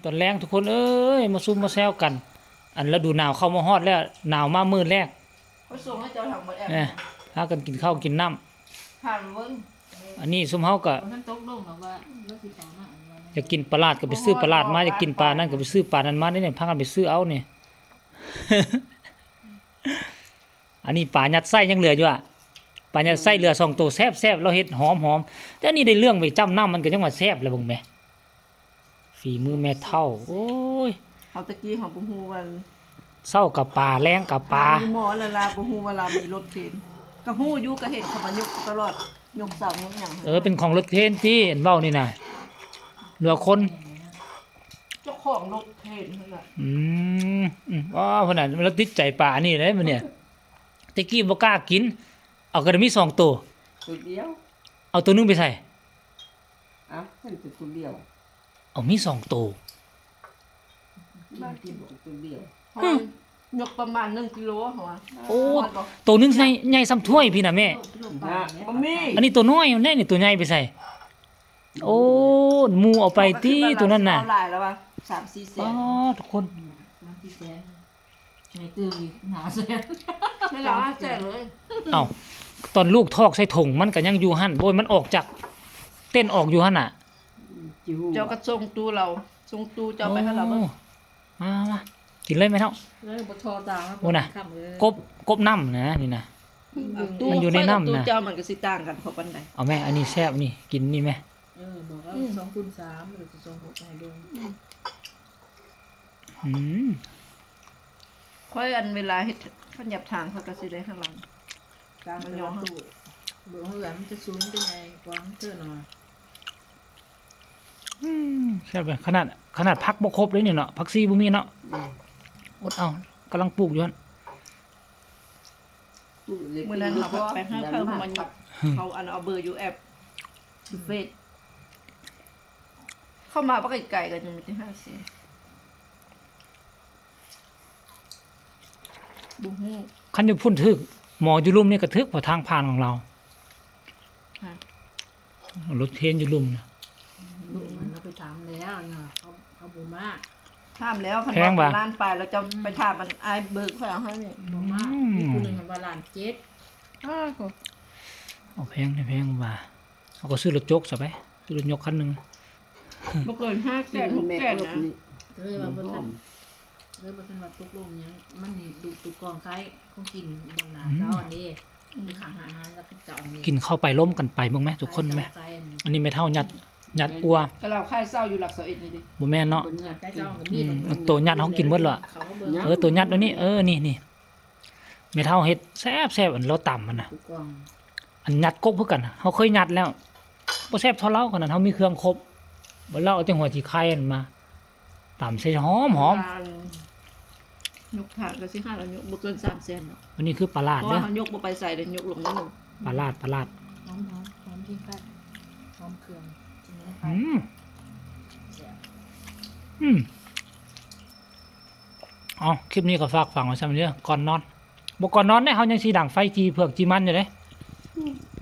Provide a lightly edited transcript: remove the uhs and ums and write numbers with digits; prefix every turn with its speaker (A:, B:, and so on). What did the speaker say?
A: ตอนแรงทุกคนเอ้ยมาซุ่มมาแซวกัน อันฤดูหนาวเข้ามาฮอดแล้วหนาวมามื้อแรก
B: เขาส่งให้เจ้าทางหมดแอบ
A: นะพากันกินข้าวกินน้ำ
B: ผ่านเบิ้ง
A: อันนี้ซุมเฮาก็
C: ท่านตกลงหรอกว่าเลิกสิต่อมาอันวัน
A: อยากกินปลาลาดก็ไปซื้อปลาลาดมาอยากกินปลานั่นก็ไปซื้อปลานั้นมาได้เนี่ยพากันไปซื้อเอาเนี่ย อันนี้ปลายัดไส้ยังเหลืออยู่อ่ะปลายัดไส้เหลือ2ตัวแซ่บๆเราเฮ็ดหอมๆแต่อันนี้ได้เรื่องไปจ้ำน้ำมันก็ยังว่าแซ่บแล้วเบิ่งแหมฝีมือแม่เฒ่าโอ้ย
B: เขาตะกี้ของปุ้งฮูวัน
A: เศร้ากับปลาแรงกับปลา
B: หมอละลาปุ้งฮูเวลามีรถเข็นกระฮู้อยู่กระเห็นเขามายกตลอดยกเสายกหยัง
A: เป็นของรถเทรนที่เห็นเว้านี่น่ะเหลือคน
B: เจ้าของรถเข็นนั่นแหละ
A: ว้าวขนาดเราติดใจปลานี่เลยมันเนี่ยตะกี้บ่กล้ากิน เอากระมี2ตัว
D: ตัวเดียว
A: เอาตัวหนึงไปใส่
D: อ่ะมันเป็นตัวเดียว
A: เอามี2ตัว
D: บ้านที่บอกตัวเดียว
B: ยกประมาณ1กิโลหัว
A: โอ้ตัวหนึงใหญ่ซ้ำถ้วยพี่น่ะแม่
D: นะ
B: บ่มี
A: อันนี้ตัวน้อยมันได้นี่ตัวใหญ่ไปใส่ โอ้หมูเอาไปติตัวนั้นน่ะ
B: เอาหลายแล้วว่ะ3-4แส
A: อ๋อน ทุกคน
C: น้ำที่แสนไม่ตื่นอีกหนาแสน
B: ไม่หรอกแจกเลย
A: เอ้าตอนลูกทอกใส่ถุงมันก็ยังอยู่หั่นโอ้ยมันออกจากเต้นออกอยู่หั่นน่ะ
D: จิ๋ว
B: เจ้าก็ส่งตู้เราส่งตู้เจ้าไปให้เราเบิ่ง
A: มากินเลยไหมเท่า
C: แล้วบทอดาว
A: โอ้น่ะ กบน้ำนะนี่นะ
B: ตู้
A: มันอยู่ในน้ำนะ
B: ตู้เจ้ามันก็สิต่างกันเพราะปานใด
A: เอาแม่อันนี้แซ่บนี่กินนี่ไหม
C: บอกว่า2 คูณ 3หรือ2 6ให้ดู
A: อืม
B: ค่อยอันเวลาเฮ็ดขันหยับทางเขาก็สิได้ข้างหลัง
C: กลางมันยองตู้เบื่อเหือมันจะสูงเป็นไงกว้างเท่าหน่อย
A: แซ่บเลยขนาดพักบ่ครบเลยนี่เนาะพักซีบ่มีเนาะอดเอากำลังปลูกอยู่หั่น
D: ตู้เล็ก
B: มื้อนั้นเขาไปให้เขามันเขาอันเอาเบอร์อยู่แอปเฟซเข้ามาบ่ไกลๆกันยังไม่ได้5เสียบ่ฮู้
A: คันอยู่พุ่นทึกหมออยู่ลุ่มนี่ก็ทึกกว่าทางผ่านของเรา
B: ค่ะ
A: รถเทรนอยู่ลุ่มนะ
C: ลูกมันไปถามแล้วนะเขาบูมาก
B: ถามแล้วคัน
A: แพง
B: ว่า
A: ปะ
B: ล้านไปแล้วจะไปถามมันอายเบิกเขาเอาให้นี่
C: บูมากมีคนหนึ่งว่าล้านเจ็ด
B: อ้าวโห
A: เอาแพงว่าเอาก็ซื้อรถจกซะไปซื้อรถยกคันหนึง
B: บ่เกิน5แสน6
D: แม่
B: แสน
D: รถ
B: นะ
D: นี่
C: เลยว่าบนนั้นเลยบนนั้นว่าตกลงยังมันนี่ดูตุกองคล้ายคงกินบนหนาเจ้าอันนี้มีขาหาแล้วก็เจ้าอันนี้
A: กินเข้าไปล้มกันไปบ้างไหมทุกคนไหมอันนี้ไม่เท่ายัดอัว
B: แต่เราค่ายเศร้าอยู่หลัก21นี่ดิ
A: บ่แม่นเนาะ
C: บนเงินใกล้เจ้ากับมีด
A: ตัวยัดเขากินหมดเหรอ ตัวยัดตัวนี้นี่ไม่เท่าเฮ็ดแซ่บอันเราต่ำมันน่ะ
C: ตุกอง
A: อันยัดกกเพื่อกันน่ะเขาเคยยัดแล้วบ่แซ่บเท่าเราขนาดเขามีเครื่องครบบ่เราเอาแต่หัวที่ไข่มันมาต่ำใส่หอม
B: ยกถาดก็สิ5แล้วยกบ่เกิน3แสนเนาะ
A: อันนี้คือปลาลาด
B: เพราะ
A: เด้
B: ว่า
A: อ
B: เขายกบ่ไปใส่เลยยกลงนิดนึง
A: ปลาลาด
C: หอมที่ใกล้หอมเครื่องจริงไหม
A: อืมอ๋อคลิปนี้ก็ฝากฝังไว้ซ้ำเด้อก่อนนอนบ่ก่อนนอนได้เฮายังสิดังไฟจีเผือกจีมันอยู่เด้